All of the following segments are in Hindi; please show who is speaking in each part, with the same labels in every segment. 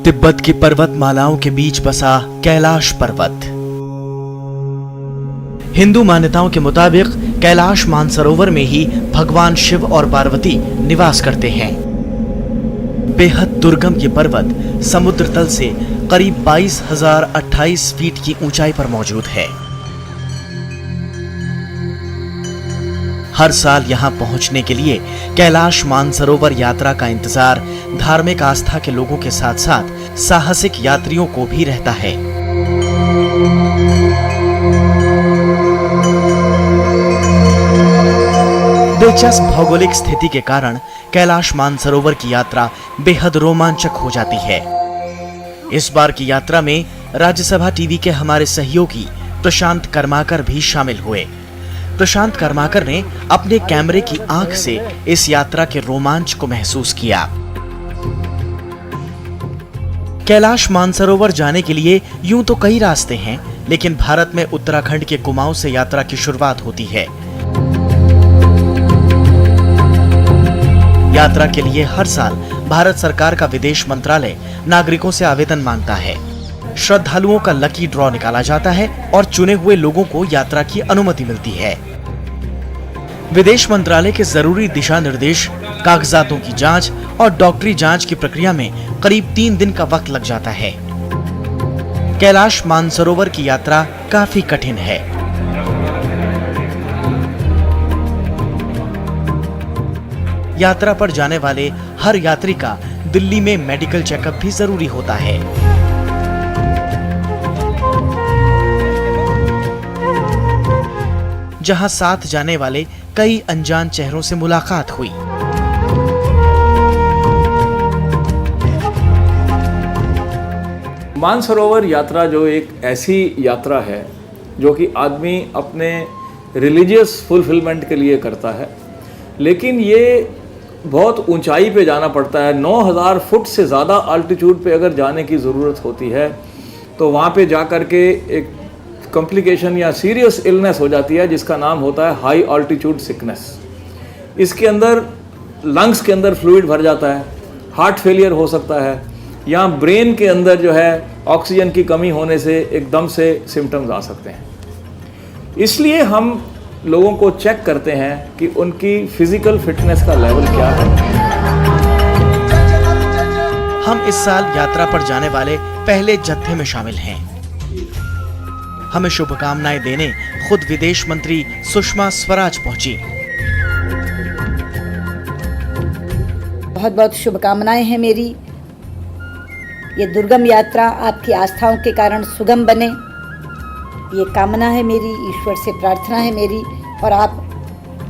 Speaker 1: तिब्बत की पर्वतमालाओं के बीच बसा कैलाश पर्वत। हिंदू मान्यताओं के मुताबिक कैलाश मानसरोवर में ही भगवान शिव और पार्वती निवास करते हैं। बेहद दुर्गम ये पर्वत समुद्र तल से करीब 22,028 फीट की ऊंचाई पर मौजूद है। हर साल यहां पहुंचने के लिए कैलाश मानसरोवर यात्रा का इंतजार धार्मिक आस्था के लोगों के साथ साथ साहसिक यात्रियों को भी रहता है। दिलचस्प भौगोलिक स्थिति के कारण कैलाश मानसरोवर की यात्रा बेहद रोमांचक हो जाती है। इस बार की यात्रा में राज्यसभा टीवी के हमारे सहयोगी प्रशांत कर्माकर भी शामिल हुए। प्रशांत कर्माकर ने अपने कैमरे की आंख से इस यात्रा के रोमांच को महसूस किया। कैलाश मानसरोवर जाने के लिए यूं तो कई रास्ते हैं, लेकिन भारत में उत्तराखंड के कुमाऊं से यात्रा की शुरुआत होती है। यात्रा के लिए हर साल भारत सरकार का विदेश मंत्रालय नागरिकों से आवेदन मांगता है। श्रद्धालुओं का लकी ड्रॉ निकाला जाता है और चुने हुए लोगों को यात्रा की अनुमति मिलती है। विदेश मंत्रालय के जरूरी दिशा निर्देश, कागजातों की जांच और डॉक्टरी जांच की प्रक्रिया में करीब 3 दिन का वक्त लग जाता है। कैलाश मानसरोवर की यात्रा काफी कठिन है। यात्रा पर जाने वाले हर यात्री का दिल्ली में मेडिकल चेकअप भी जरूरी होता है। जहां साथ जाने वाले कई अनजान चेहरों से मुलाकात हुई।
Speaker 2: मानसरोवर यात्रा जो एक ऐसी यात्रा है जो कि आदमी अपने रिलीजियस फुलफिलमेंट के लिए करता है, लेकिन ये बहुत ऊंचाई पे जाना पड़ता है। 9,000 फुट से ज़्यादा अल्टीट्यूड पे अगर जाने की ज़रूरत होती है तो वहाँ पे जा कर के एक कॉम्प्लिकेशन या सीरियस इलनेस हो जाती है जिसका नाम होता है हाई अल्टीट्यूड सिकनेस। इसके अंदर लंग्स के अंदर फ्लूइड भर जाता है, हार्ट फेलियर हो सकता है, या ब्रेन के अंदर जो है ऑक्सीजन की कमी होने से एकदम से सिम्टम्स आ सकते हैं। इसलिए हम लोगों को चेक करते हैं कि उनकी फिजिकल फिटनेस का लेवल क्या है।
Speaker 1: हम इस साल यात्रा पर जाने वाले पहले जत्थे में शामिल हैं। हमें शुभकामनाएं देने खुद विदेश मंत्री सुषमा स्वराज पहुंची।
Speaker 3: बहुत बहुत शुभकामनाएं हैं मेरी। ये दुर्गम यात्रा आपकी आस्थाओं के कारण सुगम बने, ये कामना है मेरी, ईश्वर से प्रार्थना है मेरी। और आप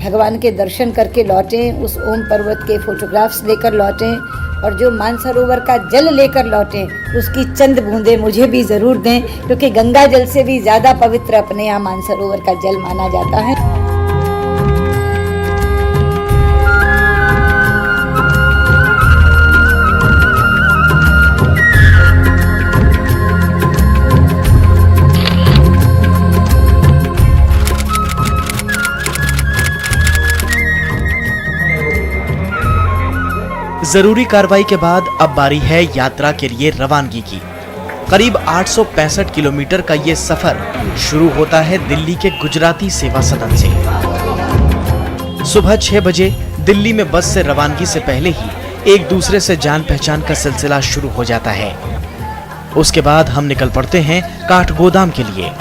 Speaker 3: भगवान के दर्शन करके लौटें, उस ओम पर्वत के फोटोग्राफ्स लेकर लौटें, और जो मानसरोवर का जल लेकर लौटें उसकी चंद बूंदें मुझे भी ज़रूर दें, क्योंकि गंगा जल से भी ज़्यादा पवित्र अपने यहाँ मानसरोवर का जल माना जाता है।
Speaker 1: जरूरी कार्रवाई के बाद अब बारी है यात्रा के लिए रवानगी की। करीब 865 किलोमीटर का ये सफर शुरू होता है दिल्ली के गुजराती सेवा सदन से। सुबह 6 बजे दिल्ली में बस से रवानगी से पहले ही एक दूसरे से जान पहचान का सिलसिला शुरू हो जाता है। उसके बाद हम निकल पड़ते हैं काठगोदाम के लिए।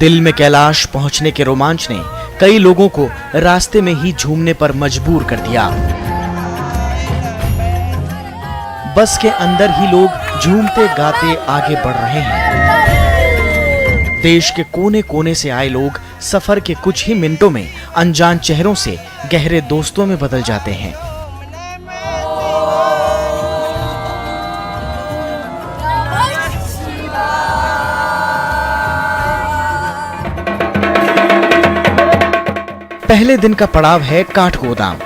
Speaker 1: दिल में कैलाश पहुंचने के रोमांच ने कई लोगों को रास्ते में ही झूमने पर मजबूर कर दिया। बस के अंदर ही लोग झूमते गाते आगे बढ़ रहे हैं। देश के कोने कोने से आए लोग सफर के कुछ ही मिनटों में अनजान चेहरों से गहरे दोस्तों में बदल जाते हैं। पहले दिन का पड़ाव है काठगोदाम।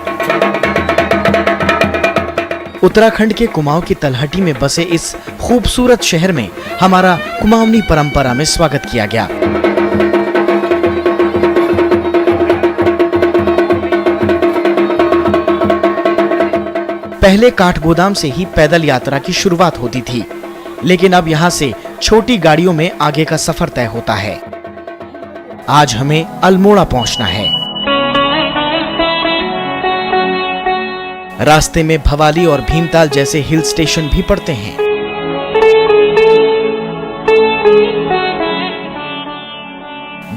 Speaker 1: उत्तराखंड के कुमाऊं की तलहटी में बसे इस खूबसूरत शहर में हमारा कुमाऊनी परंपरा में स्वागत किया गया। पहले काठगोदाम से ही पैदल यात्रा की शुरुआत होती थी, लेकिन अब यहाँ से छोटी गाड़ियों में आगे का सफर तय होता है। आज हमें अल्मोड़ा पहुंचना है। रास्ते में भवाली और भीमताल जैसे हिल स्टेशन भी पड़ते हैं।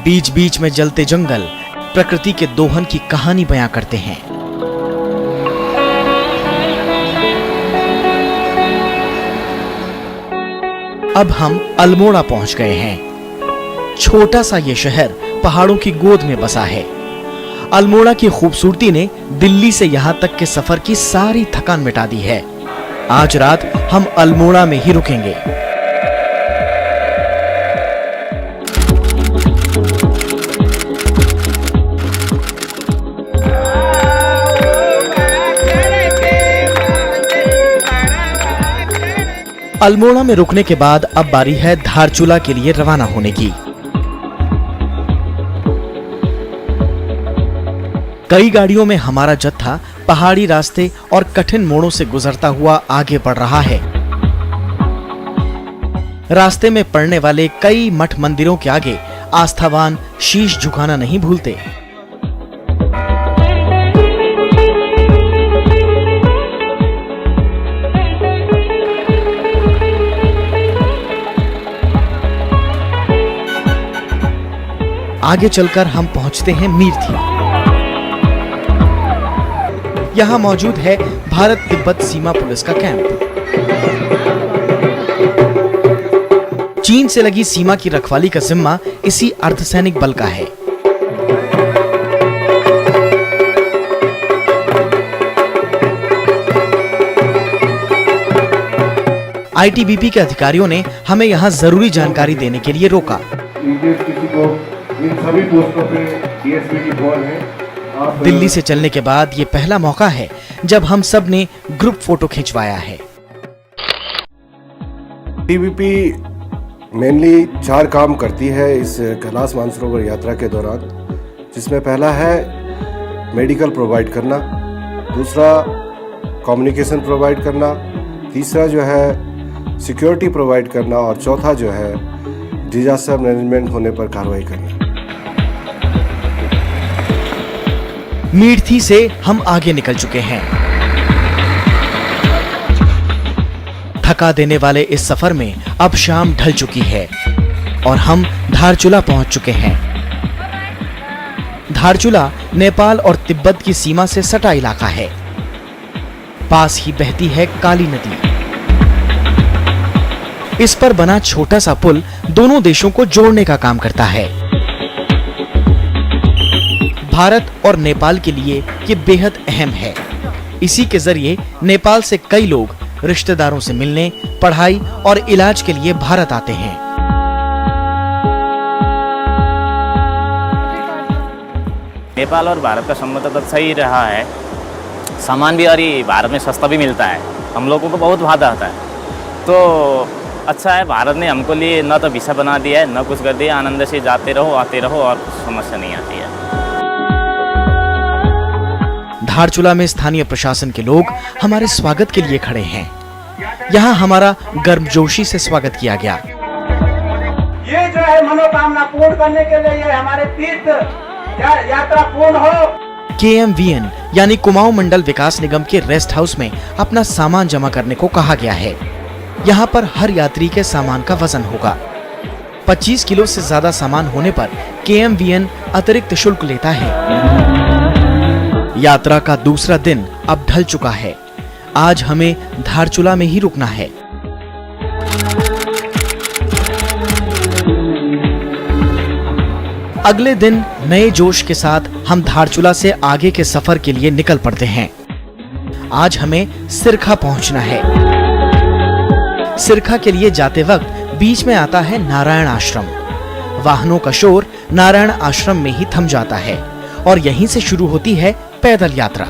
Speaker 1: बीच बीच में जलते जंगल प्रकृति के दोहन की कहानी बयां करते हैं। अब हम अल्मोड़ा पहुंच गए हैं। छोटा सा ये शहर पहाड़ों की गोद में बसा है। अल्मोड़ा की खूबसूरती ने दिल्ली से यहां तक के सफर की सारी थकान मिटा दी है। आज रात हम अल्मोड़ा में ही रुकेंगे। अल्मोड़ा में रुकने के बाद अब बारी है धारचूला के लिए रवाना होने की। कई गाड़ियों में हमारा जत्था पहाड़ी रास्ते और कठिन मोड़ों से गुजरता हुआ आगे बढ़ रहा है। रास्ते में पड़ने वाले कई मठ मंदिरों के आगे आस्थावान शीश झुकाना नहीं भूलते। आगे चलकर हम पहुंचते हैं मीरथी। यहां मौजूद है भारत तिब्बत सीमा पुलिस का कैंप। चीन से लगी सीमा की रखवाली का जिम्मा इसी अर्धसैनिक बल का है। आईटीबीपी के अधिकारियों ने हमें यहां जरूरी जानकारी देने के लिए रोका।
Speaker 4: इन सभी पोस्टों पे डीएसपी की कॉल है।
Speaker 1: दिल्ली से चलने के बाद ये पहला मौका है जब हम सब ने ग्रुप फोटो खिंचवाया है।
Speaker 4: टीबीपी मेनली 4 काम करती है इस कैलाश मानसरोवर यात्रा के दौरान, जिसमें पहला है मेडिकल प्रोवाइड करना, दूसरा कम्युनिकेशन प्रोवाइड करना, तीसरा जो है सिक्योरिटी प्रोवाइड करना और चौथा जो है डिजास्टर मैनेजमेंट होने पर कार्रवाई करना।
Speaker 1: मीरथी से हम आगे निकल चुके हैं। थका देने वाले इस सफर में अब शाम ढल चुकी है और हम धारचूला पहुंच चुके हैं। धारचूला नेपाल और तिब्बत की सीमा से सटा इलाका है। पास ही बहती है काली नदी। इस पर बना छोटा सा पुल दोनों देशों को जोड़ने का काम करता है। भारत और नेपाल के लिए ये बेहद अहम है। इसी के जरिए नेपाल से कई लोग रिश्तेदारों से मिलने, पढ़ाई और इलाज के लिए भारत आते हैं।
Speaker 5: नेपाल और भारत का संबंध तो सही रहा है। सामान भी और भारत में सस्ता भी मिलता है। हम लोगों को बहुत फायदा आता है। तो अच्छा है, भारत ने हमको लिए न तो वीसा बना दिया है न कुछ कर दिया। आनंद से जाते रहो आते रहो और कुछ समस्या नहीं आती है।
Speaker 1: धारचूला में स्थानीय प्रशासन के लोग हमारे स्वागत के लिए खड़े हैं। यहाँ हमारा गर्मजोशी से स्वागत किया गया।
Speaker 6: ये जो है मनोकामना पूर्ण करने के लिए ये हमारे तीर्थ यात्रा पूर्ण हो।
Speaker 1: KMVN यानी कुमाऊं मंडल विकास निगम के रेस्ट हाउस में अपना सामान जमा करने को कहा गया है। यहाँ पर हर यात्री के सामान का वजन होगा। 25 किलो से ज्यादा सामान होने पर KMVN अतिरिक्त शुल्क लेता है। यात्रा का दूसरा दिन अब ढल चुका है। आज हमें धारचूला में ही रुकना है। अगले दिन नए जोश के साथ हम धारचूला से आगे के सफर के लिए निकल पड़ते हैं। आज हमें सिरखा पहुंचना है। सिरखा के लिए जाते वक्त बीच में आता है नारायण आश्रम। वाहनों का शोर नारायण आश्रम में ही थम जाता है और यहीं से शुरू होती है पैदल यात्रा।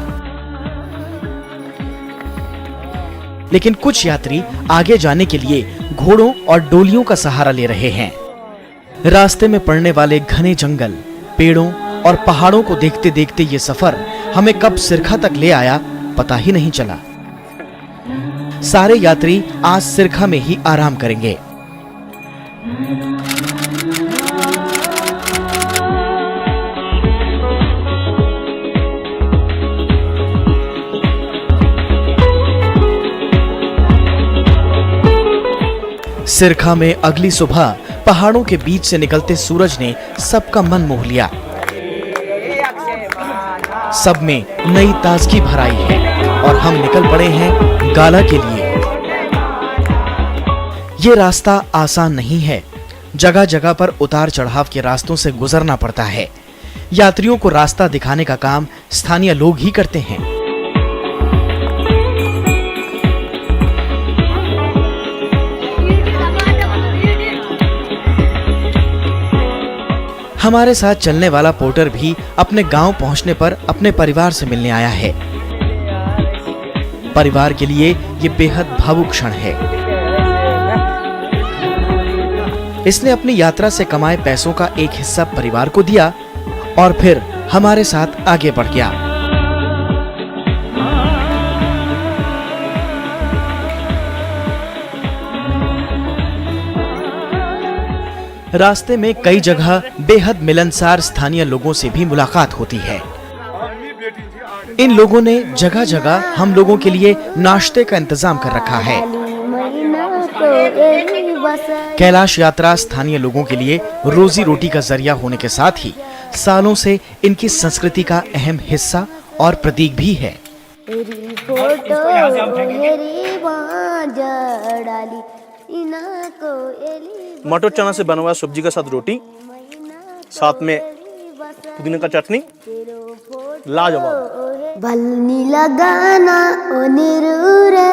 Speaker 1: लेकिन कुछ यात्री आगे जाने के लिए घोड़ों और डोलियों का सहारा ले रहे हैं। रास्ते में पड़ने वाले घने जंगल, पेड़ों और पहाड़ों को देखते देखते ये सफर हमें कब सिरखा तक ले आया पता ही नहीं चला। सारे यात्री आज सिरखा में ही आराम करेंगे। सिरखा में अगली सुबह पहाड़ों के बीच से निकलते सूरज ने सबका मन मोह लिया। सब में नई ताजगी भर आई है और हम निकल पड़े हैं गाला के लिए। ये रास्ता आसान नहीं है, जगह जगह पर उतार चढ़ाव के रास्तों से गुजरना पड़ता है। यात्रियों को रास्ता दिखाने का काम स्थानीय लोग ही करते हैं। हमारे साथ चलने वाला पोर्टर भी अपने गांव पहुंचने पर अपने परिवार से मिलने आया है। परिवार के लिए ये बेहद भावुक क्षण है। इसने अपनी यात्रा से कमाए पैसों का एक हिस्सा परिवार को दिया और फिर हमारे साथ आगे बढ़ गया। रास्ते में कई जगह बेहद मिलनसार स्थानीय लोगों से भी मुलाकात होती है। इन लोगों ने जगह जगह हम लोगों के लिए नाश्ते का इंतजाम कर रखा है। कैलाश यात्रा स्थानीय लोगों के लिए रोजी रोटी का जरिया होने के साथ ही सालों से इनकी संस्कृति का अहम हिस्सा और प्रतीक भी है।
Speaker 7: मटर चना से बना हुआ सब्जी के साथ रोटी, साथ में पुदीने का चटनी, लाजवाब।
Speaker 8: बलनी लगाना ओ निरूरे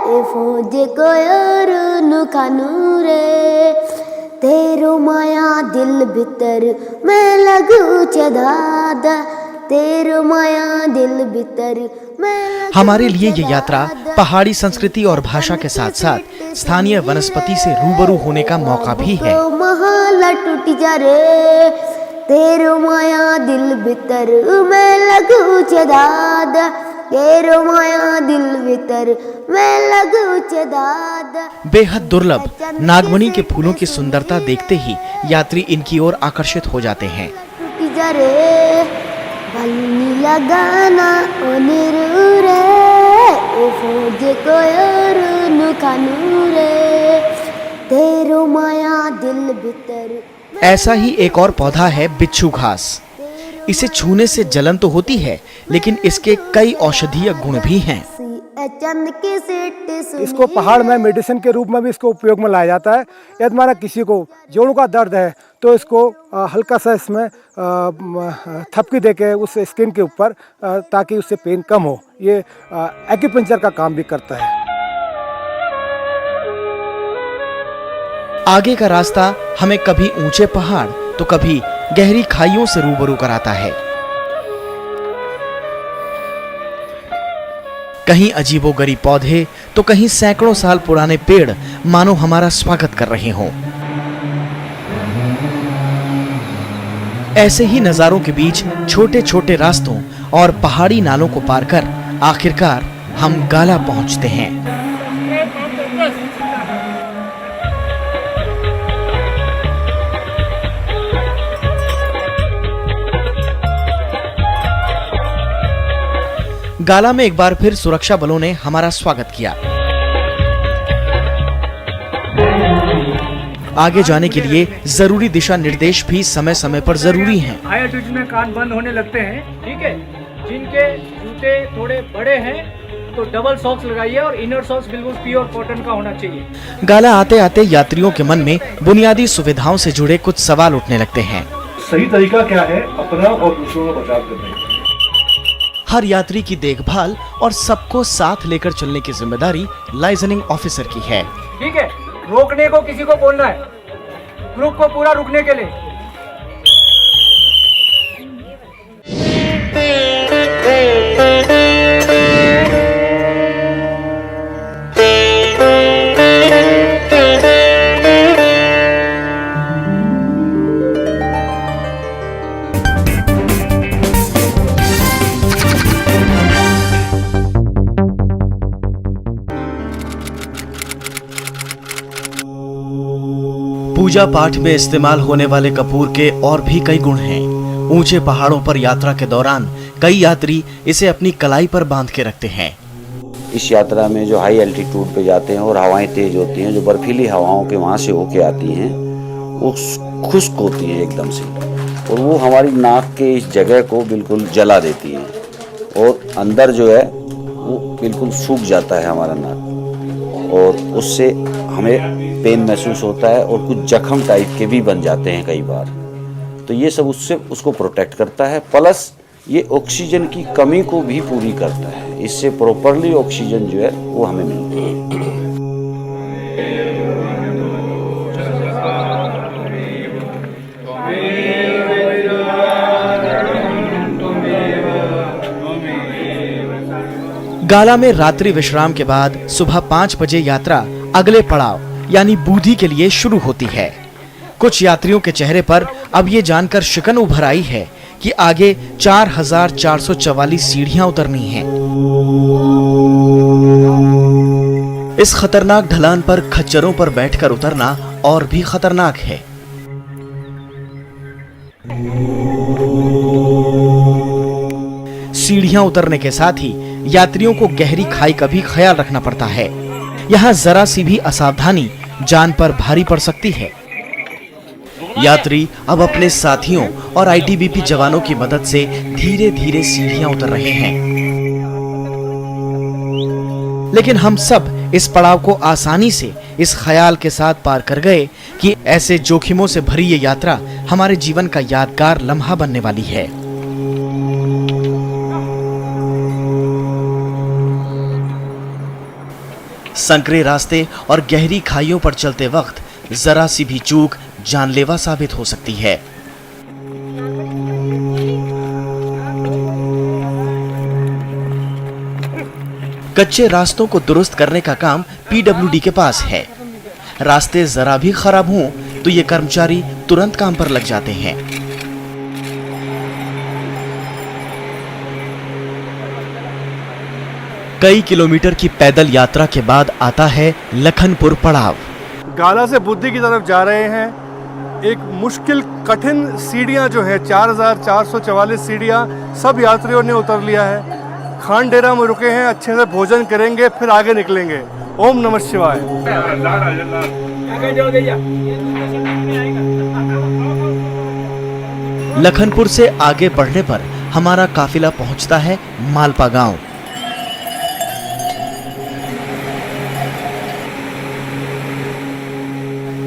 Speaker 8: ए फौजे को नुखानू रे तेरो माया दिल भीतर मैं लगू चदादा तेरो माया दिल भीतर मैं।
Speaker 1: हमारे लिए ये यात्रा पहाड़ी संस्कृति और भाषा के साथ साथ स्थानीय वनस्पति से रूबरू होने का मौका भी है।
Speaker 8: महला टूट जा रे तेरो माया दिल भीतर मैं लगू चदादा तेरो माया दिल भीतर मैं लगू चदादा।
Speaker 1: बेहद दुर्लभ नागमणि के फूलों की सुंदरता देखते ही यात्री इनकी ओर आकर्षित हो जाते हैं।
Speaker 8: टूट जा रे बलनी लगाना ओ निरूरे ए फौजे को नुखानू रे तेरो माया दिल भीतर।
Speaker 1: ऐसा ही एक और पौधा है बिच्छू घास। इसे छूने से जलन तो होती है, लेकिन इसके कई औषधीय गुण भी हैं।
Speaker 9: इसको पहाड़ में मेडिसिन के रूप में भी इसको उपयोग में लाया जाता है। यदि माना किसी को जोड़ों का दर्द है तो इसको हल्का सा इसमें थपकी देके उस स्किन के ऊपर ताकि उससे पेन कम हो। ये एक्यूपंक्चर का काम भी करता है।
Speaker 1: आगे का रास्ता हमें कभी ऊंचे पहाड़ तो कभी गहरी खाइयों से रूबरू कराता है। कहीं अजीबोगरीब पौधे तो कहीं सैकड़ों साल पुराने पेड़ मानो हमारा स्वागत कर रहे हों। ऐसे ही नजारों के बीच छोटे छोटे रास्तों और पहाड़ी नालों को पार कर आखिरकार हम गाला पहुंचते हैं। गाला में एक बार फिर सुरक्षा बलों ने हमारा स्वागत किया। आगे जाने के लिए जरूरी दिशा निर्देश भी समय समय पर जरूरी हैं।
Speaker 10: हाई एल्टीट्यूड में कान बंद होने लगते हैं, ठीक है। जिनके जूते थोड़े बड़े हैं तो डबल सॉक्स लगाइए और इनर सॉक्स बिल्कुल प्योर कॉटन का होना चाहिए।
Speaker 1: गाला आते आते यात्रियों के मन में बुनियादी सुविधाओं से जुड़े कुछ सवाल उठने लगते हैं।
Speaker 11: सही तरीका क्या है अपना और दूसरों का बचाव करने का?
Speaker 1: हर यात्री की देखभाल और सबको साथ लेकर चलने की जिम्मेदारी लाइजनिंग ऑफिसर की है।
Speaker 10: ठीक है, रोकने को किसी को बोलना है, ग्रुप को पूरा रुकने के लिए।
Speaker 1: पूजा पाठ में इस्तेमाल होने वाले कपूर के और भी कई गुण हैं। ऊंचे पहाड़ों पर यात्रा के दौरान कई यात्री इसे अपनी कलाई पर बांध के रखते हैं।
Speaker 12: इस यात्रा में जो हाई एल्टीट्यूड पे जाते हैं और हवाएं तेज होती हैं, जो बर्फीली हवाओं के वहाँ से होके आती हैं, वो खुश्क होती हैं एकदम से, और वो हमारी नाक के इस जगह को बिल्कुल जला देती हैं और अंदर जो है वो बिल्कुल सूख जाता है हमारा नाक, और उससे हमें पेन महसूस होता है और कुछ जख्म टाइप के भी बन जाते हैं कई बार। तो ये सब उससे उसको प्रोटेक्ट करता है, प्लस ये ऑक्सीजन की कमी को भी पूरी करता है। इससे प्रॉपरली ऑक्सीजन जो है वो हमें मिलती है।
Speaker 1: गाला में रात्रि विश्राम के बाद सुबह 5 बजे यात्रा अगले पड़ाव यानी बूधी के लिए शुरू होती है। कुछ यात्रियों के चेहरे पर अब ये जानकर शिकन उभर आई है कि आगे 4444 सीढ़ियां उतरनी हैं। इस खतरनाक ढलान पर खच्चरों पर बैठकर उतरना और भी खतरनाक है। सीढ़ियां उतरने के साथ ही यात्रियों को गहरी खाई का भी ख्याल रखना पड़ता है। यहाँ जरा सी भी असावधानी जान पर भारी पड़ सकती है। यात्री अब अपने साथियों और आईटीबीपी जवानों की मदद से धीरे धीरे सीढ़ियां उतर रहे हैं, लेकिन हम सब इस पड़ाव को आसानी से इस ख्याल के साथ पार कर गए कि ऐसे जोखिमों से भरी ये यात्रा हमारे जीवन का यादगार लम्हा बनने वाली है। संकरे रास्ते और गहरी खाइयों पर चलते वक्त जरा सी भी चूक जानलेवा साबित हो सकती है। कच्चे रास्तों को दुरुस्त करने का काम पीडब्ल्यूडी के पास है। रास्ते जरा भी खराब हों तो ये कर्मचारी तुरंत काम पर लग जाते हैं। कई किलोमीटर की पैदल यात्रा के बाद आता है लखनपुर पड़ाव।
Speaker 9: गाला से बुद्धि की तरफ जा रहे हैं। एक मुश्किल कठिन सीढ़ियां जो है 4444 सीढ़ियां सब यात्रियों ने उतर लिया है। खान डेरा में रुके हैं, अच्छे से भोजन करेंगे फिर आगे निकलेंगे। ओम नमः शिवाय।
Speaker 1: लखनपुर से आगे बढ़ने पर हमारा काफिला पहुंचता है मालपा गांव।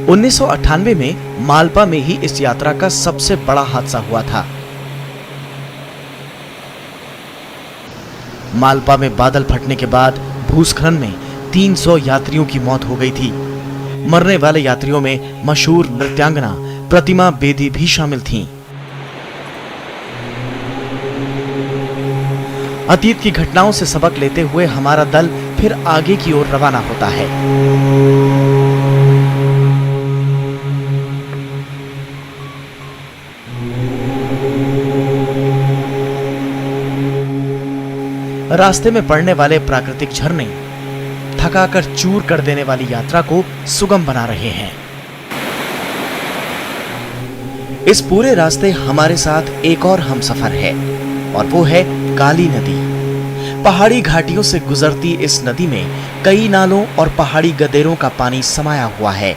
Speaker 1: उन्नीस 1998 में मालपा में ही इस यात्रा का सबसे बड़ा हादसा हुआ था। मालपा में बादल फटने के बाद भूस्खलन में 300 यात्रियों की मौत हो गई थी। मरने वाले यात्रियों में मशहूर नृत्यांगना प्रतिमा बेदी भी शामिल थीं। अतीत की घटनाओं से सबक लेते हुए हमारा दल फिर आगे की ओर रवाना होता है। रास्ते में पड़ने वाले प्राकृतिक झरने थकाकर चूर कर देने वाली यात्रा को सुगम बना रहे हैं। इस पूरे रास्ते हमारे साथ एक और हमसफर है और वो है काली नदी। पहाड़ी घाटियों से गुजरती इस नदी में कई नालों और पहाड़ी गदेरों का पानी समाया हुआ है।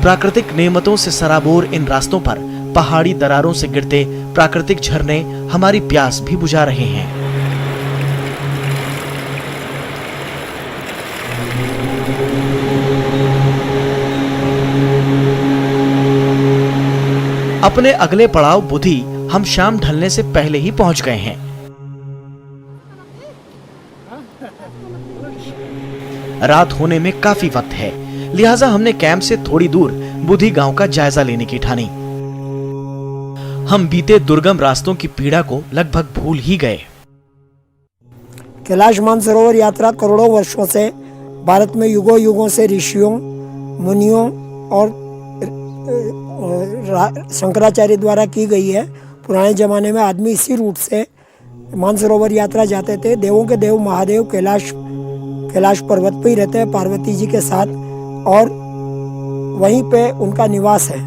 Speaker 1: प्राकृतिक नेमतों से सराबोर इन रास्तों पर पहाड़ी दरारों से गिरते प्राकृतिक झरने हमारी प्यास भी बुझा रहे हैं। अपने अगले पड़ाव बुधी हम शाम ढलने से पहले ही पहुंच गए हैं। रात होने में काफी वक्त है, लिहाजा हमने कैंप से थोड़ी दूर बुधी गांव का जायजा लेने की ठानी। हम बीते दुर्गम रास्तों की पीड़ा को लगभग भूल ही गए।
Speaker 13: कैलाश मानसरोवर यात्रा करोड़ों वर्षों से भारत में युगों युगों से ऋषियों, मुनियों और शंकराचार्य द्वारा की गई है। पुराने जमाने में आदमी इसी रूट से मानसरोवर यात्रा जाते थे। देवों के देव महादेव कैलाश पर्वत पर ही रहते हैं पार्वती जी के साथ, और वहीं पे उनका निवास है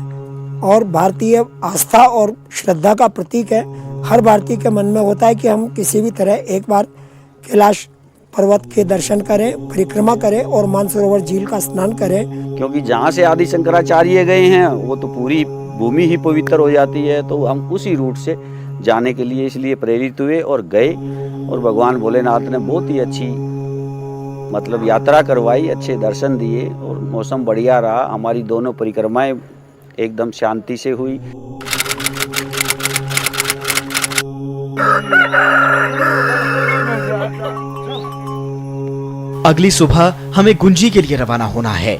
Speaker 13: और भारतीय आस्था और श्रद्धा का प्रतीक है। हर भारतीय के मन में होता है कि हम किसी भी तरह एक बार कैलाश पर्वत के दर्शन करें, परिक्रमा करें और मानसरोवर झील का स्नान करें।
Speaker 12: क्योंकि जहाँ से आदि शंकराचार्य गए हैं वो तो पूरी भूमि ही पवित्र हो जाती है, तो हम उसी रूट से जाने के लिए इसलिए प्रेरित हुए और गए। और भगवान भोलेनाथ ने बहुत ही अच्छी मतलब यात्रा करवाई, अच्छे दर्शन दिए और मौसम बढ़िया रहा। हमारी दोनों परिक्रमाएं एकदम शांति से हुई।
Speaker 1: अगली सुबह हमें गुंजी के लिए रवाना होना है।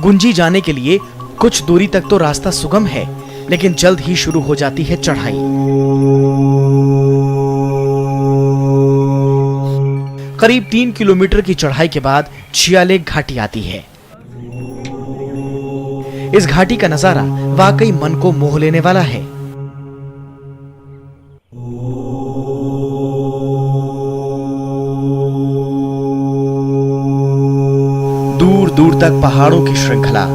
Speaker 1: गुंजी जाने के लिए कुछ दूरी तक तो रास्ता सुगम है, लेकिन जल्द ही शुरू हो जाती है चढ़ाई। करीब 3 किलोमीटर की चढ़ाई के बाद छियालेक घाटी आती है। इस घाटी का नजारा वाकई मन को मोह लेने वाला है। दूर दूर तक पहाड़ों की श्रृंखला,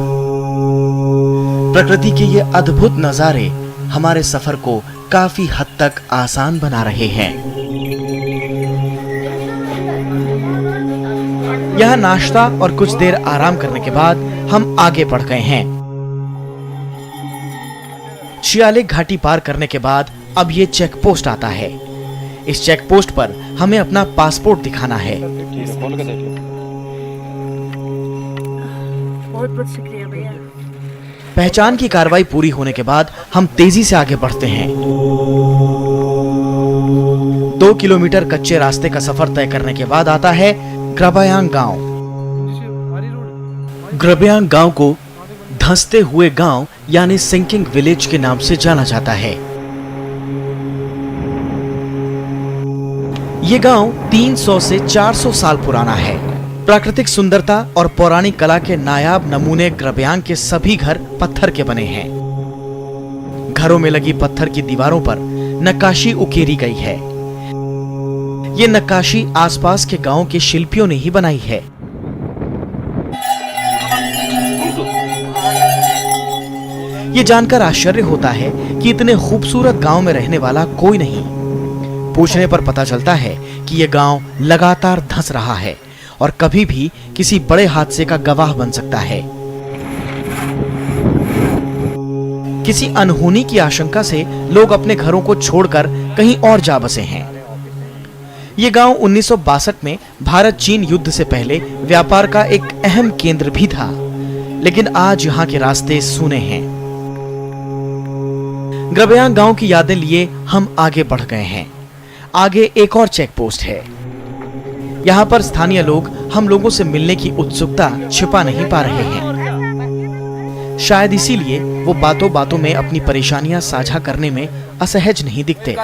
Speaker 1: प्रकृति के ये अद्भुत नजारे हमारे सफर को काफी हद तक आसान बना रहे हैं। यहाँ नाश्ता और कुछ देर आराम करने के बाद हम आगे बढ़ गए हैं। छियालेक घाटी पार करने के बाद अब ये चेक पोस्ट आता है। इस चेक पोस्ट पर हमें अपना पासपोर्ट दिखाना है।
Speaker 3: बहुत शुक्रिया भैया।
Speaker 1: पहचान की कार्रवाई पूरी होने के बाद हम तेजी से आगे बढ़ते हैं। 2 किलोमीटर कच्चे रास्ते का सफर तय करने के बाद आता है ग्राबयांग गांव। ग्राबयांग गांव को धंसते हुए गांव यानी सिंकिंग विलेज के नाम से जाना जाता है। ये गांव 300 से 400 साल पुराना है। प्राकृतिक सुंदरता और पौराणिक कला के नायाब नमूने ग्राबयांग के सभी घर पत्थर के बने हैं। घरों में लगी पत्थर की दीवारों पर नक्काशी उकेरी गई है। ये नक्काशी आसपास के गांवों के शिल्पियों ने ही बनाई है। ये जानकर आश्चर्य होता है कि इतने खूबसूरत गांव में रहने वाला कोई नहीं। पूछने पर पता चलता है कि यह गांव लगातार धंस रहा है और कभी भी किसी बड़े हादसे का गवाह बन सकता है। किसी अनहोनी की आशंका से लोग अपने घरों को छोड़कर कहीं और जा बसे हैं। ये गांव 1962 में भारत चीन युद्ध से पहले व्यापार का एक अहम केंद्र भी था, लेकिन आज यहाँ के रास्ते सूने हैं। ग्राबयांग गांव की यादें लिए हम आगे बढ़ गए हैं। आगे एक और चेक पोस्ट है। यहाँ पर स्थानीय लोग हम लोगों से मिलने की उत्सुकता छिपा नहीं पा रहे हैं। शायद इसीलिए वो बातों बातों में अपनी परेशानियां साझा करने में असहज नहीं दिखते।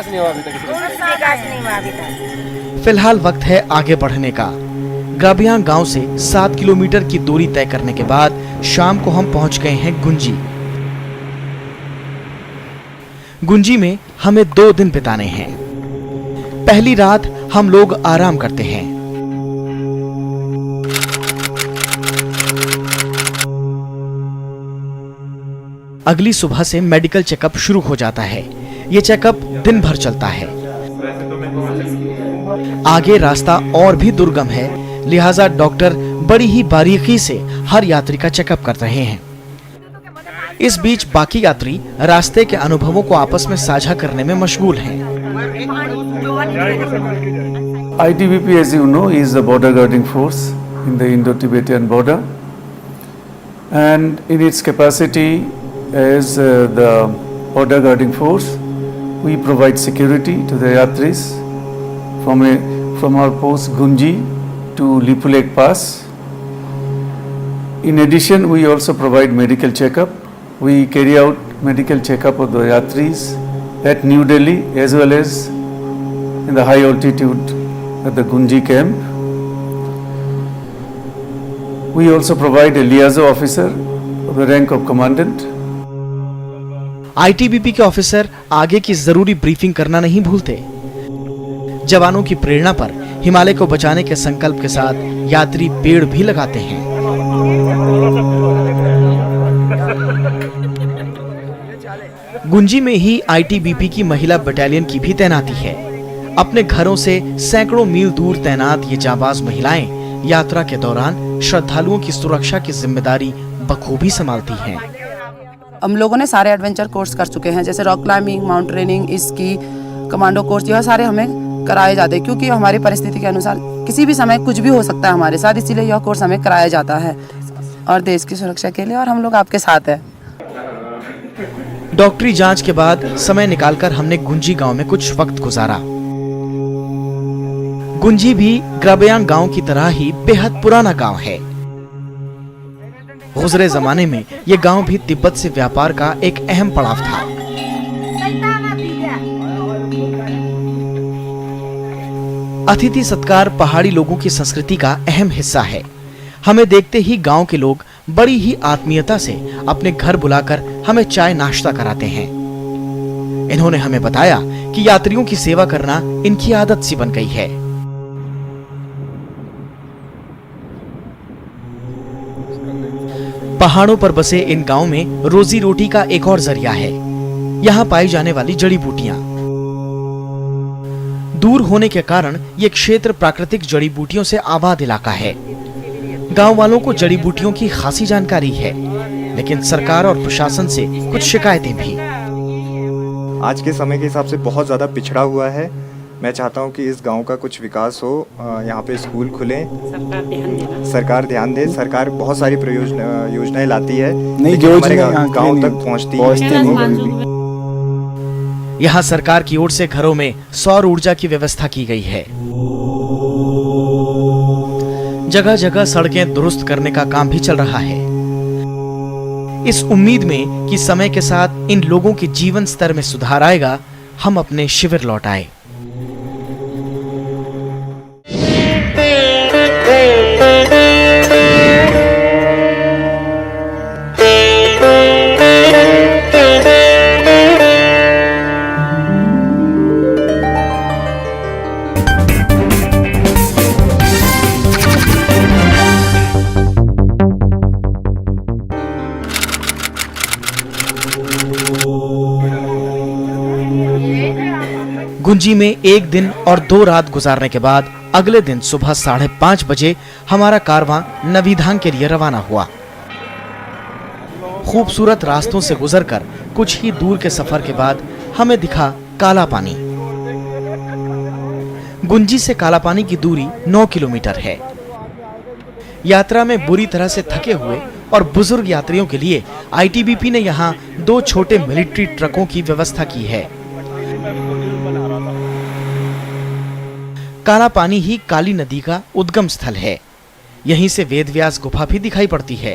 Speaker 1: फिलहाल वक्त है आगे बढ़ने का। ग्राबयांग गांव से 7 किलोमीटर की दूरी तय करने के बाद शाम को हम पहुंच गए हैं गुंजी। गुंजी में हमें 2 दिन बिताने हैं। पहली रात हम लोग आराम करते हैं। अगली सुबह से मेडिकल चेकअप शुरू हो जाता है। ये चेकअप दिन भर चलता है। आगे रास्ता और भी दुर्गम है, लिहाजा डॉक्टर बड़ी ही बारीकी से हर यात्री का चेकअप कर रहे हैं। इस बीच बाकी यात्री रास्ते के अनुभवों को आपस में साझा करने में मशगूल हैं।
Speaker 14: ITBP, as you know, is the border guarding force in the Indo-Tibetan border, and in its capacity as the border guarding force, we provide security to the yatris from our post Gunji to Lipulek Pass. In addition, we also provide medical checkup. We carry out medical checkup of the yatris at New Delhi as well as in the high altitude at the Gunji camp. We also provide a liaison officer of the rank of commandant.
Speaker 1: ITBP के ऑफिसर आगे की जरूरी ब्रीफिंग करना नहीं भूलते। जवानों की प्रेरणा पर हिमालय को बचाने के संकल्प के साथ यात्री पेड़ भी लगाते हैं। गुंजी में ही आईटीबीपी की महिला बटालियन की भी तैनाती है। अपने घरों से सैकड़ों मील दूर तैनात ये जाबाज महिलाएं यात्रा के दौरान श्रद्धालुओं की सुरक्षा की जिम्मेदारी बखूबी संभालती हैं।
Speaker 15: हम लोगों ने सारे एडवेंचर कोर्स कर चुके हैं, जैसे rock climbing, mountaineering, ski, commando course, यह सारे हमें कराए जाते हैं क्योंकि हमारी परिस्थिति के अनुसार किसी भी समय कुछ भी हो सकता है हमारे साथ, इसीलिए यह कोर्स हमें कराया जाता है और देश की सुरक्षा के लिए, और हम लोग आपके साथ हैं।
Speaker 1: डॉक्टरी जांच के बाद समय निकालकर हमने गुंजी गांव में कुछ वक्त गुजारा। गुंजी भी ग्राबयांग गांव की तरह ही बेहद पुराना गांव है। गुजरे जमाने में यह गांव भी तिब्बत से व्यापार का एक अहम पड़ाव था। अतिथि सत्कार पहाड़ी लोगों की संस्कृति का अहम हिस्सा है। हमें देखते ही गांव के लोग बड़ी ही आत्मीयता से अपने घर बुलाकर हमें चाय नाश्ता कराते हैं। इन्होंने हमें बताया कि यात्रियों की सेवा करना इनकी आदत सी बन गई है। पहाड़ों पर बसे इन गांव में रोजी रोटी का एक और जरिया है। यहाँ पाई जाने वाली जड़ी बूटियां। दूर होने के कारण ये क्षेत्र प्राकृतिक जड़ी बूटियों से आबाद इलाका है। गांव वालों को जड़ी बूटियों की खासी जानकारी है, लेकिन सरकार और प्रशासन से कुछ शिकायतें भी।
Speaker 16: आज के समय के हिसाब से बहुत ज़्यादा पिछड़ा हुआ है। मैं चाहता हूं कि इस गांव का कुछ विकास हो, यहाँ पे स्कूल खुले, सरकार ध्यान दे। सरकार बहुत सारी योजनाएं लाती है, लेकिन हमारे गांव तक पहुँचती नहीं।
Speaker 1: यहाँ सरकार की ओर से घरों में सौर ऊर्जा की व्यवस्था की गई है। जगह जगह सड़कें दुरुस्त करने का काम भी चल रहा है, इस उम्मीद में कि समय के साथ इन लोगों के जीवन स्तर में सुधार आएगा। हम अपने शिविर लौट आए। गुंजी में एक दिन और 2 रात गुजारने के बाद अगले दिन सुबह 5:30 बजे हमारा कारवां नवीधांग के लिए रवाना हुआ। खूबसूरत रास्तों से गुजरकर कुछ ही दूर के सफर के बाद हमें दिखा काला पानी। गुंजी से काला पानी की दूरी 9 किलोमीटर है। यात्रा में बुरी तरह से थके हुए और बुजुर्ग यात्रियों के लिए आईटीबीपी ने यहाँ 2 छोटे मिलिट्री ट्रकों की व्यवस्था की है। काला पानी ही काली नदी का उद्गम स्थल है। यहीं से वेदव्यास गुफा भी दिखाई पड़ती है।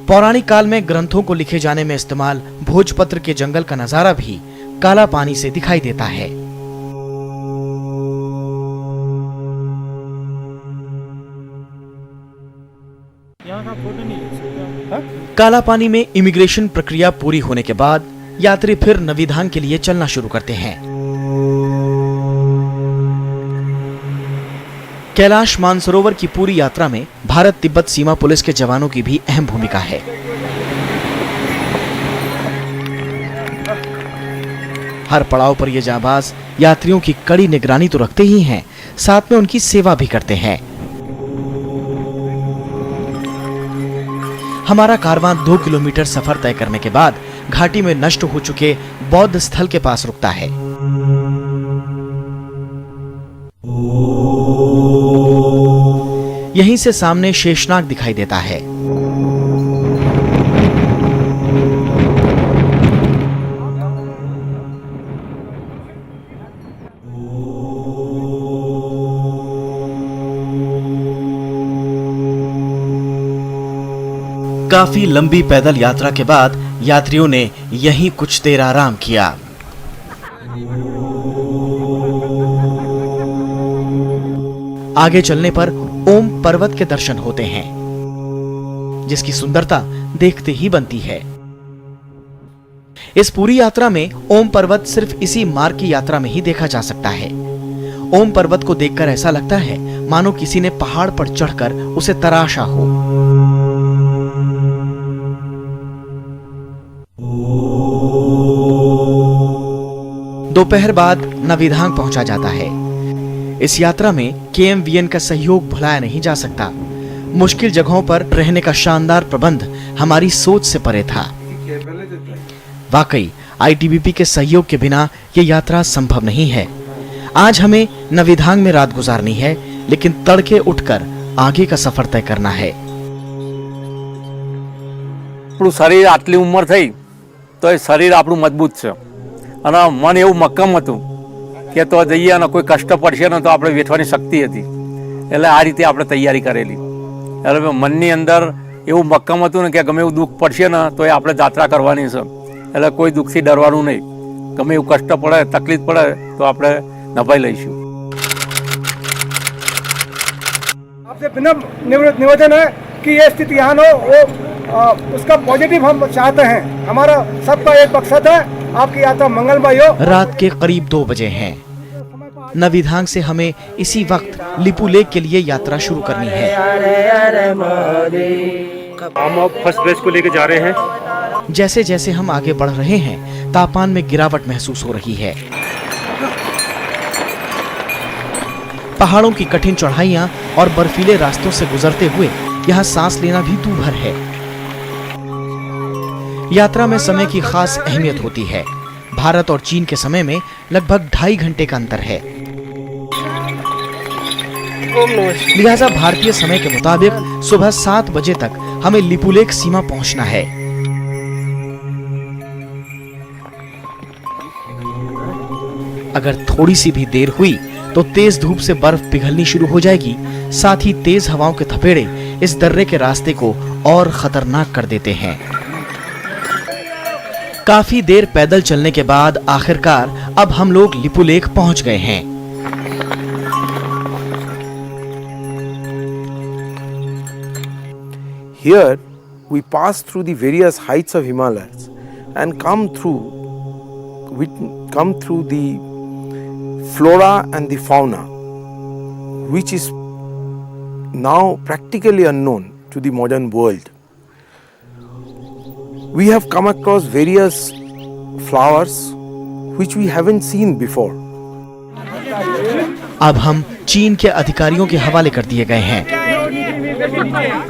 Speaker 1: पौराणिक काल में ग्रंथों को लिखे जाने में इस्तेमाल भोजपत्र के जंगल का नजारा भी काला पानी से दिखाई देता है। काला पानी में इमिग्रेशन प्रक्रिया पूरी होने के बाद यात्री फिर नवीधांग के लिए चलना शुरू करते हैं। कैलाश मानसरोवर की पूरी यात्रा में भारत तिब्बत सीमा पुलिस के जवानों की भी अहम भूमिका है। हर पड़ाव पर ये जाबाज यात्रियों की कड़ी निगरानी तो रखते ही हैं, साथ में उनकी सेवा भी करते हैं। हमारा कारवां 2 किलोमीटर सफर तय करने के बाद घाटी में नष्ट हो चुके बौद्ध स्थल के पास रुकता है। यहीं से सामने शेषनाग दिखाई देता है। काफी लंबी पैदल यात्रा के बाद यात्रियों ने यहीं कुछ देर आराम किया। आगे चलने पर ओम पर्वत के दर्शन होते हैं, जिसकी सुंदरता देखते ही बनती है। इस पूरी यात्रा में ओम पर्वत सिर्फ इसी मार्ग की यात्रा में ही देखा जा सकता है। ओम पर्वत को देखकर ऐसा लगता है मानो किसी ने पहाड़ पर चढ़कर उसे तराशा हो। दोपहर बाद नवीधांग पहुंचा जाता है। इस यात्रा में KMVN का सहयोग भुलाया नहीं जा सकता। मुश्किल जगहों पर रहने का शानदार प्रबंध हमारी सोच से परे था। वाकई ITBP के सहयोग के बिना ये यात्रा संभव नहीं है। आज हमें नवीधांग में रात गुजारनी है, लेकिन तड़के उठकर आगे का सफर तय करना है।
Speaker 17: આપણું શરીર આટલી ઉંમર થઈ તો એ શરીર આપણું મજબૂત છે અને મન એવું મક્કમ હતું કે તો જઈએ અને કોઈ કષ્ટ પડશે ને તો આપણે વેઠવાની શક્તિ હતી, એટલે આ રીતે આપણે તૈયારી કરેલી। એટલે મનની અંદર એવું મક્કમ હતું ને કે ગમે એવું દુઃખ પડશે ને તો એ આપણે જાત્રા કરવાની છે, એટલે કોઈ દુઃખથી ડરવાનું નહીં। ગમે એવું કષ્ટ પડે તકલીફ પડે તો આપણે નભાઈ લઈશું।
Speaker 9: आपसे निवेदन है कि ये स्थिति यहाँ हो, वो उसका पॉजिटिव हम चाहते हैं। हमारा सबका एक मकसद है, आपकी यात्रा मंगलमय हो।
Speaker 1: रात के करीब 2 बजे हैं। नवीधांग से हमें इसी वक्त लिपू लेक के लिए यात्रा शुरू करनी है।
Speaker 11: हम अब फर्स्ट बैच को लेकर जा रहे हैं।
Speaker 1: जैसे जैसे हम आगे बढ़ रहे हैं, तापमान में गिरावट महसूस हो रही है। पहाड़ों की कठिन चढ़ाइयां और बर्फीले रास्तों से गुजरते हुए यहाँ सांस लेना भी दूभर है। यात्रा में समय की खास अहमियत होती है। भारत और चीन के समय में लगभग 2.5 घंटे का अंतर है। लिहाजा भारतीय समय के मुताबिक सुबह 7 बजे तक हमें लिपुलेख सीमा पहुंचना है। अगर थोड़ी सी भी देर हुई तो तेज धूप से बर्फ पिघलनी शुरू हो जाएगी। साथ ही तेज हवाओं के थपेड़े इस दर्रे के रास्ते को और खतरनाक कर देते हैं। काफी देर पैदल चलने के बाद आखिरकार अब हम लोग लिपुलेख पहुंच गए हैं।
Speaker 18: Here we pass through the various heights of Himalayas and come through the flora and the fauna, which is now practically unknown to the modern world. We have come across various flowers which we haven't seen before.
Speaker 1: अब हम चीन के अधिकारियों के हवाले कर दिए गए हैं।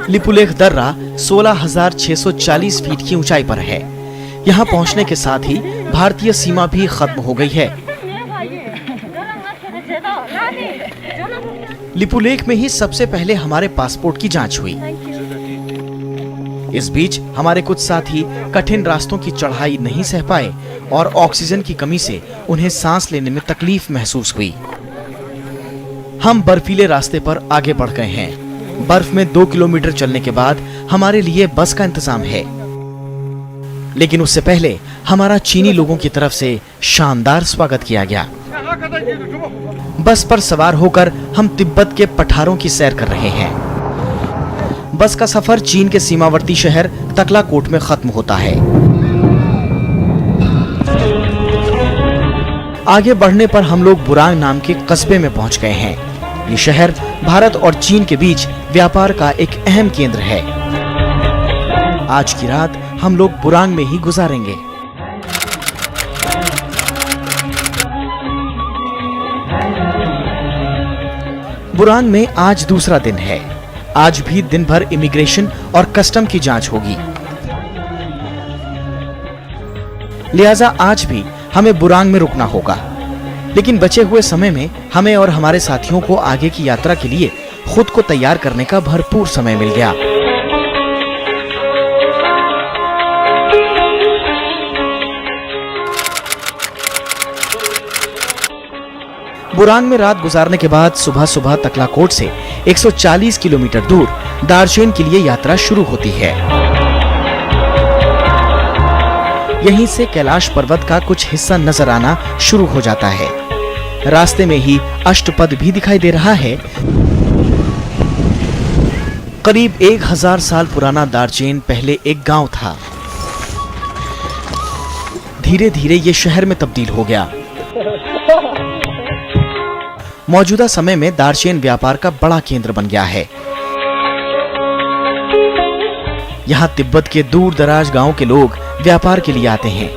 Speaker 1: लिपुलेख दर्रा 16,640 फीट की ऊंचाई पर है। यहाँ पहुँचने के साथ ही भारतीय सीमा भी खत्म हो गई है। लिपुलेख में ही सबसे पहले हमारे पासपोर्ट की जांच हुई। इस बीच हमारे कुछ साथी कठिन रास्तों की चढ़ाई नहीं सह पाए और ऑक्सीजन की कमी से उन्हें सांस लेने में तकलीफ महसूस हुई। हम बर्फीले रास्ते पर आगे बढ़ गए हैं। बर्फ में 2 किलोमीटर चलने के बाद हमारे लिए बस का इंतजाम है, लेकिन उससे पहले हमारा चीनी लोगों की तरफ से शानदार स्वागत किया गया। बस पर सवार होकर हम तिब्बत के पठारों की सैर कर रहे हैं। बस का सफर चीन के सीमावर्ती शहर तकलाकोट में खत्म होता है। आगे बढ़ने पर हम लोग बुरांग नाम के कस्बे में पहुंच गए हैं। ये शहर भारत और चीन के बीच व्यापार का एक अहम केंद्र है। आज की रात हम लोग बुरांग में ही गुजारेंगे। बुरांग में आज दूसरा दिन है। आज भी दिन भर इमिग्रेशन और कस्टम की जांच होगी। लिहाजा आज भी हमें बुरांग में रुकना होगा, लेकिन बचे हुए समय में हमें और हमारे साथियों को आगे की यात्रा के लिए खुद को तैयार करने का भरपूर समय मिल गया। बुरांग में रात गुजारने के बाद सुबह सुबह तकलाकोट से 140 किलोमीटर दूर दार्जिलिंग के लिए यात्रा शुरू होती है। यहीं से कैलाश पर्वत का कुछ हिस्सा नजर आना शुरू हो जाता है। रास्ते में ही अष्टपद भी दिखाई दे रहा है। करीब 1000 साल पुराना दार्जिलिंग पहले एक गांव था। धीरे धीरे ये शहर में तब्दील हो गया। मौजूदा समय में दार्जिलिंग व्यापार का बड़ा केंद्र बन गया है। यहाँ तिब्बत के दूर दराज गांव के लोग व्यापार के लिए आते हैं।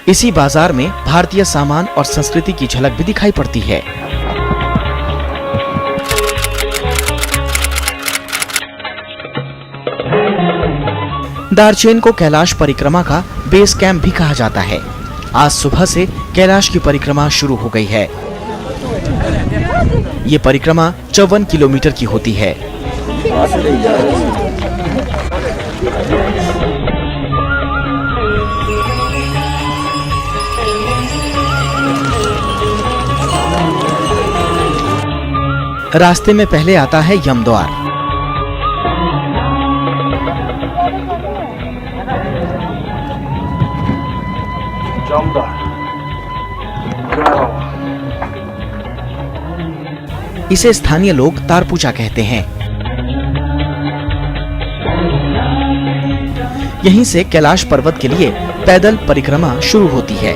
Speaker 1: इसी बाजार में भारतीय सामान और संस्कृति की झलक भी दिखाई पड़ती है। दार्चेन को कैलाश परिक्रमा का बेस कैंप भी कहा जाता है। आज सुबह से कैलाश की परिक्रमा शुरू हो गई है। ये परिक्रमा 54 किलोमीटर की होती है। रास्ते में पहले आता है यमद्वार। इसे स्थानीय लोग तारपूजा कहते हैं। यहीं से कैलाश पर्वत के लिए पैदल परिक्रमा शुरू होती है।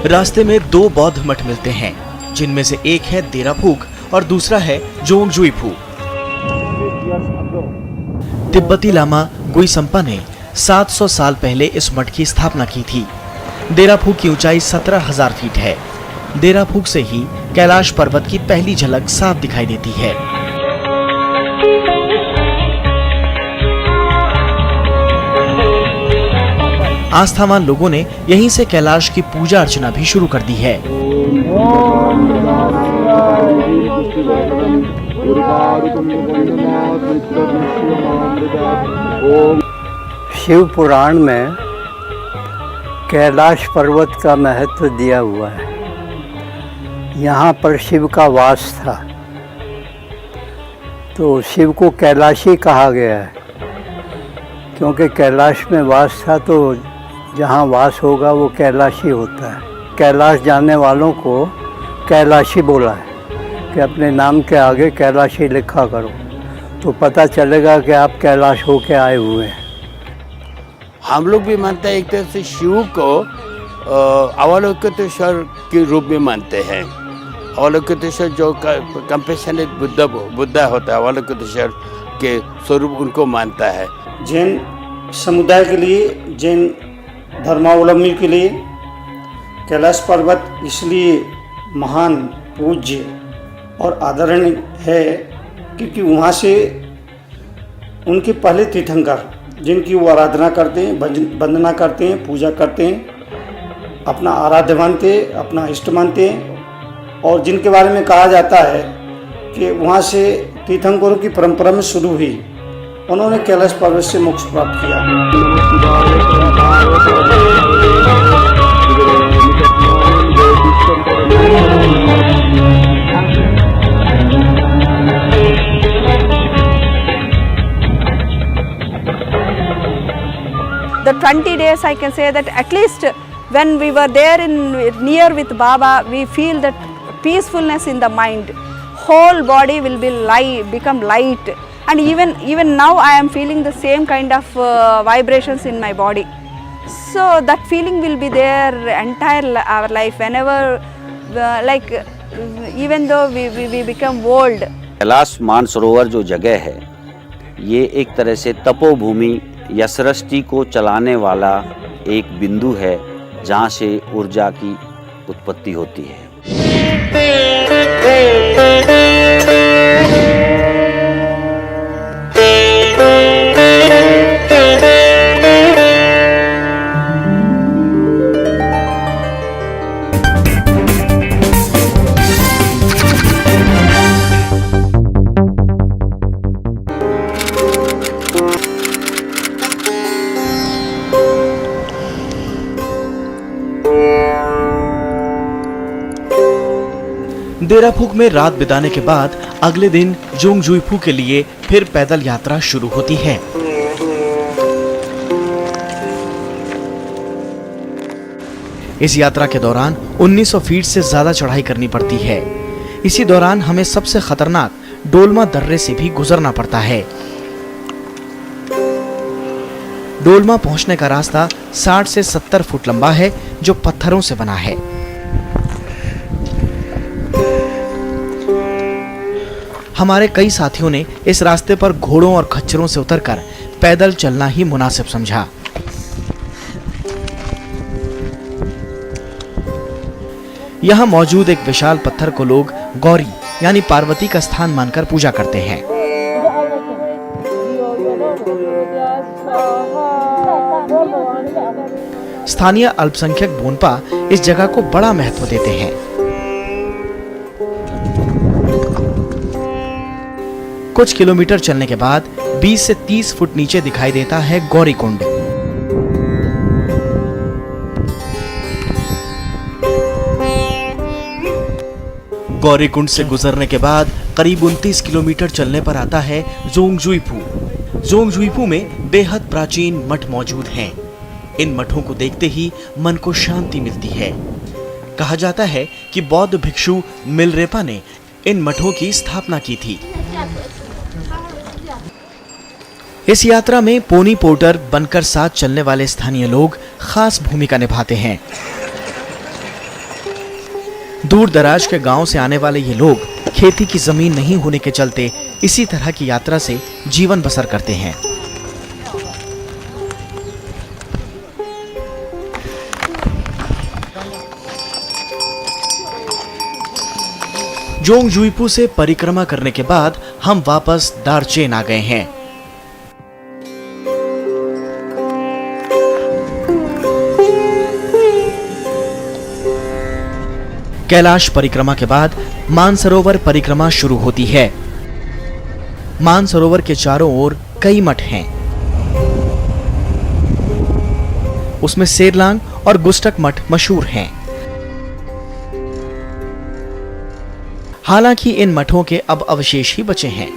Speaker 1: रास्ते में 2 बौद्ध मठ मिलते हैं, जिनमें से एक है देराफूक और दूसरा है जोंगजुईफू। तिब्बती लामा गुइसम्पा ने 700 साल पहले इस मठ की स्थापना की थी। देराफूक की ऊंचाई 17,000 फीट है। देराफूक से ही कैलाश पर्वत की पहली झलक साफ दिखाई देती है। आस्थावान लोगों ने यहीं से कैलाश की पूजा अर्चना भी शुरू कर दी है।
Speaker 19: शिव पुराण में कैलाश पर्वत का महत्व दिया हुआ है। यहाँ पर शिव का वास था, तो शिव को कैलाशी कहा गया है, क्योंकि कैलाश में वास था, तो जहाँ वास होगा वो कैलाशी होता है। कैलाश जाने वालों को कैलाशी बोला है कि अपने नाम के आगे कैलाशी लिखा करो, तो पता चलेगा कि आप कैलाश होके आए हुए हैं।
Speaker 20: हम लोग भी मानते हैं, एक तरह से शिव को अवलोकितेश्वर के रूप में मानते हैं। अवलोकितेश्वर जो कंपैशनेट बुद्धा होता है, अवलोकितेश्वर के स्वरूप उनको मानता है।
Speaker 21: जैन समुदाय के लिए, जैन धर्मावलंबी के लिए कैलाश पर्वत इसलिए महान, पूज्य और आदरणीय है क्योंकि वहाँ से उनके पहले तीर्थंकर, जिनकी वो आराधना करते हैं, वंदना करते हैं, पूजा करते हैं, अपना आराध्य मानते हैं, अपना इष्ट मानते हैं, और जिनके बारे में कहा जाता है कि वहाँ से तीर्थंकरों की परंपरा में शुरू हुई, उन्होंने कैलाश पर्वत से मोक्ष प्राप्त किया।
Speaker 22: The 20 days, I can say that at least when we were there near with Baba, we feel that peacefulness in the mind. Whole body will be become light, and even now I am feeling the same kind of vibrations in my body. So that feeling will be there entire our life. Whenever even though we become old.
Speaker 12: Kailash Mansarovar जो जगह है, ये एक तरह से तपोभूमि या सृष्टि को चलाने वाला एक बिंदु है, जहाँ से ऊर्जा की उत्पत्ति होती है।
Speaker 1: देराफूक में रात बिताने के बाद अगले दिन जोंगजुईफू के लिए फिर पैदल यात्रा शुरू होती है। इस यात्रा के दौरान 1900 फीट से ज्यादा चढ़ाई करनी पड़ती है। इसी दौरान हमें सबसे खतरनाक डोलमा दर्रे से भी गुजरना पड़ता है। डोलमा पहुंचने का रास्ता 60 से 70 फुट लंबा है, जो पत्थरों से बना है। हमारे कई साथियों ने इस रास्ते पर घोड़ों और खच्चरों से उतरकर पैदल चलना ही मुनासिब समझा। यहाँ मौजूद एक विशाल पत्थर को लोग गौरी यानी पार्वती का स्थान मानकर पूजा करते हैं। स्थानीय अल्पसंख्यक बोनपा इस जगह को बड़ा महत्व देते हैं। कुछ किलोमीटर चलने के बाद 20 से 30 फुट नीचे दिखाई देता है गौरी कुंड। गौरी कुंड से गुजरने के बाद करीब 29 किलोमीटर चलने पर आता है जोंगजुईपू। जोंगजुईपू में बेहद प्राचीन मठ मौजूद हैं। इन मठों को देखते ही मन को शांति मिलती है। कहा जाता है कि बौद्ध भिक्षु मिलरेपा ने इन मठों की स्थापना की थी। इस यात्रा में पोनी पोर्टर बनकर साथ चलने वाले स्थानीय लोग खास भूमिका निभाते हैं। दूर दराज के गांव से आने वाले ये लोग खेती की जमीन नहीं होने के चलते इसी तरह की यात्रा से जीवन बसर करते हैं। जोंगजुईपू से परिक्रमा करने के बाद हम वापस दार्चेन आ गए हैं। कैलाश परिक्रमा के बाद मानसरोवर परिक्रमा शुरू होती है। मानसरोवर के चारों ओर कई मठ हैं। उसमें सेरलांग और गुस्टक मठ मशहूर हैं। हालांकि इन मठों के अब अवशेष ही बचे हैं।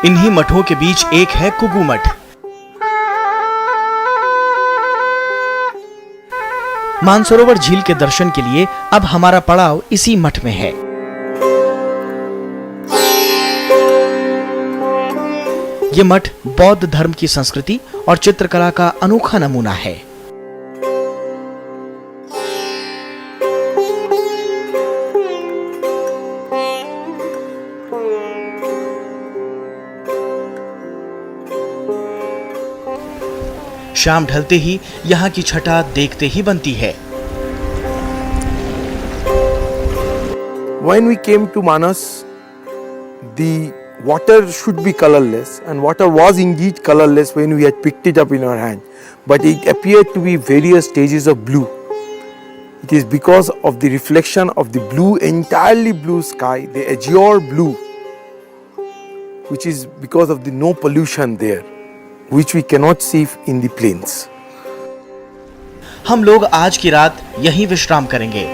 Speaker 1: इन्हीं मठों के बीच एक है कुगू मठ। मानसरोवर झील के दर्शन के लिए अब हमारा पड़ाव इसी मठ में है। ये मठ बौद्ध धर्म की संस्कृति और चित्रकला का अनोखा नमूना है। शाम ढलते ही यहाँ की छटा देखते ही बनती है।
Speaker 18: When we came to Manas, the water should be colorless, and water was indeed colorless when we had picked it up in our hand, but it appeared to be various stages of blue. It is because of the reflection of the blue, entirely blue sky, the azure blue, which is because of the no pollution there, which we cannot see in the plains.
Speaker 1: हम लोग आज की रात यहीं विश्राम करेंगे।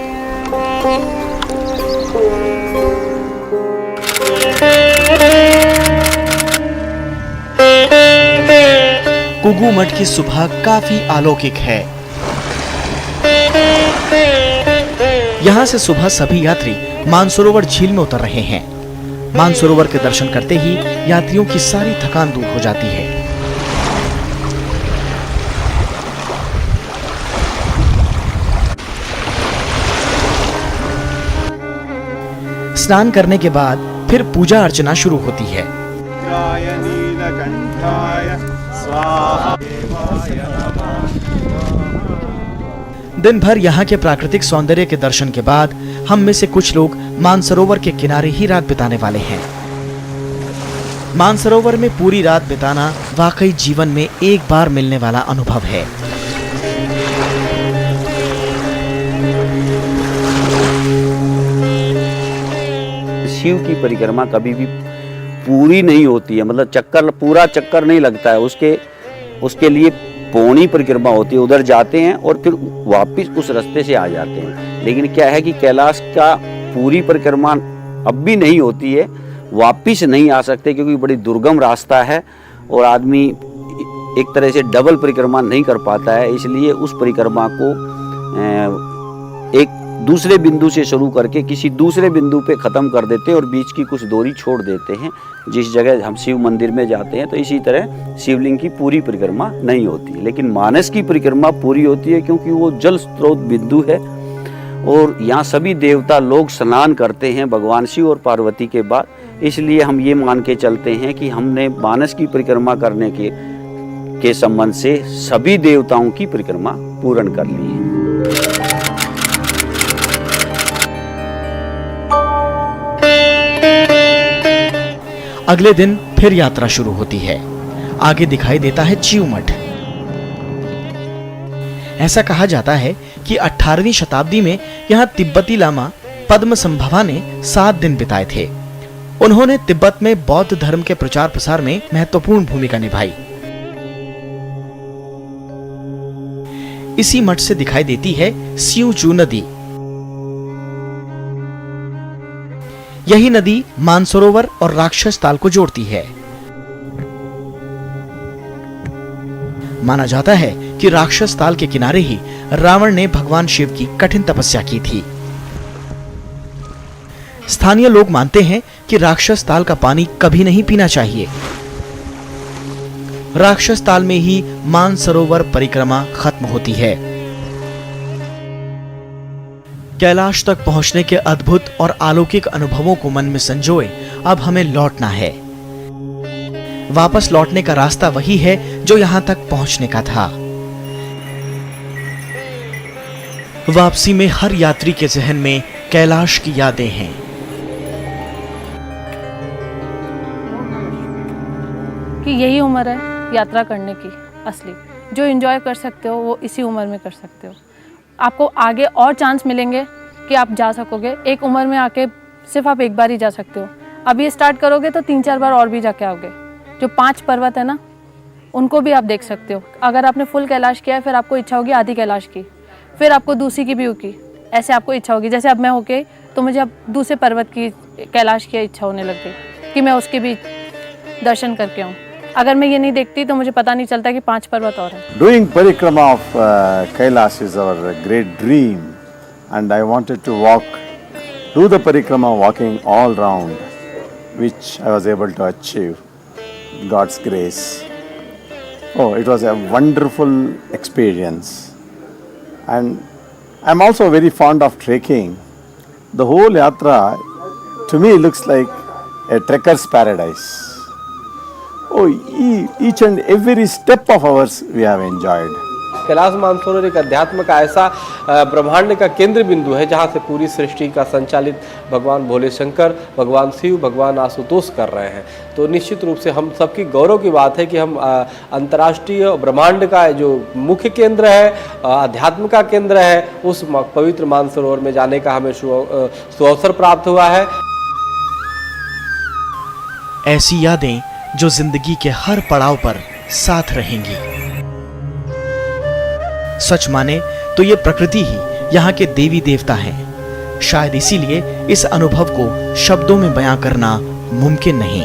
Speaker 1: कुगू मठ की सुबह काफी अलौकिक है। यहाँ से सुबह सभी यात्री मानसरोवर झील में उतर रहे हैं। मानसरोवर के दर्शन करते ही यात्रियों की सारी थकान दूर हो जाती है। स्नान करने के बाद फिर पूजा अर्चना शुरू होती है। दिन भर यहाँ के प्राकृतिक सौंदर्य के दर्शन के बाद हम में से कुछ लोग मानसरोवर के किनारे ही रात बिताने वाले हैं। मानसरोवर में पूरी रात बिताना वाकई जीवन में एक बार मिलने वाला अनुभव है।
Speaker 12: शिव की परिक्रमा कभी भी पूरी नहीं होती है, मतलब चक्कर पूरा चक्कर नहीं लगता है। उसके लिए पौनी परिक्रमा होती है, उधर जाते हैं और फिर वापस उस रास्ते से आ जाते हैं। लेकिन क्या है कि कैलाश का पूरी परिक्रमा अब भी नहीं होती है, वापस नहीं आ सकते क्योंकि बड़ी दुर्गम रास्ता है और आदमी एक तरह से डबल परिक्रमा नहीं कर पाता है। इसलिए उस परिक्रमा को एक दूसरे बिंदु से शुरू करके किसी दूसरे बिंदु पे ख़त्म कर देते हैं और बीच की कुछ दूरी छोड़ देते हैं। जिस जगह हम शिव मंदिर में जाते हैं तो इसी तरह शिवलिंग की पूरी परिक्रमा नहीं होती, लेकिन मानस की परिक्रमा पूरी होती है, क्योंकि वो जल स्रोत बिंदु है और यहाँ सभी देवता लोग स्नान करते हैं भगवान शिव और पार्वती के बाद। इसलिए हम ये मान के चलते हैं कि हमने मानस की परिक्रमा करने के संबंध से सभी देवताओं की परिक्रमा पूर्ण कर ली है।
Speaker 1: अगले दिन फिर यात्रा शुरू होती है। आगे दिखाई देता है चिऊ मठ। ऐसा कहा जाता है कि 18वीं शताब्दी में यहाँ तिब्बती लामा पद्मसंभवा ने 7 दिन बिताए थे। उन्होंने तिब्बत में बौद्ध धर्म के प्रचार प्रसार में महत्वपूर्ण भूमिका निभाई। इसी मठ से दिखाई देती है सियूचू नदी। यही नदी मानसरोवर और राक्षस ताल को जोड़ती है। माना जाता है कि राक्षस ताल के किनारे ही रावण ने भगवान शिव की कठिन तपस्या की थी। स्थानीय लोग मानते हैं कि राक्षस ताल का पानी कभी नहीं पीना चाहिए। राक्षस ताल में ही मानसरोवर परिक्रमा खत्म होती है। कैलाश तक पहुंचने के अद्भुत और अलौकिक अनुभवों को मन में संजोए अब हमें लौटना है। वापस लौटने का रास्ता वही है जो यहां तक पहुंचने का था। वापसी में हर यात्री के जहन में कैलाश की यादें हैं।
Speaker 2: कि यही उम्र है यात्रा करने की असली, जो एंजॉय कर सकते हो वो इसी उम्र में कर सकते हो। आपको आगे और चांस मिलेंगे कि आप जा सकोगे। एक उम्र में आके सिर्फ आप एक बार ही जा सकते हो। अब ये स्टार्ट करोगे तो 3-4 बार और भी जाके आओगे। जो 5 पर्वत है ना, उनको भी आप देख सकते हो। अगर आपने फुल कैलाश किया है, फिर आपको इच्छा होगी आधी कैलाश की, फिर आपको दूसरी की भी होगी, ऐसे आपको इच्छा होगी। जैसे अब मैं होके तो मुझे अब दूसरे पर्वत की कैलाश की इच्छा होने लग गई कि मैं उसके भी दर्शन करके आऊँ। अगर मैं ये नहीं देखती तो मुझे पता नहीं चलता कि 5 पर्वत और हैं।
Speaker 4: Doing parikrama of Kailash is our great dream, and I wanted to do the parikrama walking all round, which I was able to achieve. God's grace. Oh, it was a wonderful experience, and I'm also very fond of trekking. The whole yatra to me looks like a trekker's paradise. Oh, each and every step of ours we have enjoyed.
Speaker 23: Kailash Mansarovar एक अध्यात्म का ऐसा ब्रह्मांड का केंद्र बिंदु है जहाँ से पूरी सृष्टि का संचालित भगवान भोले शंकर, भगवान शिव, भगवान आशुतोष कर रहे हैं। तो निश्चित रूप से हम सबकी गौरव की बात है कि हम अंतर्राष्ट्रीय ब्रह्मांड का जो मुख्य केंद्र है, अध्यात्म का केंद्र है, उस पवित्र मानसरोवर में जाने का हमें सुअवसर प्राप्त हुआ है।
Speaker 1: ऐसी यादें जो जिंदगी के हर पड़ाव पर साथ रहेंगी। सच माने तो ये प्रकृति ही यहाँ के देवी देवता हैं। शायद इसीलिए इस अनुभव को शब्दों में बयां करना मुमकिन नहीं।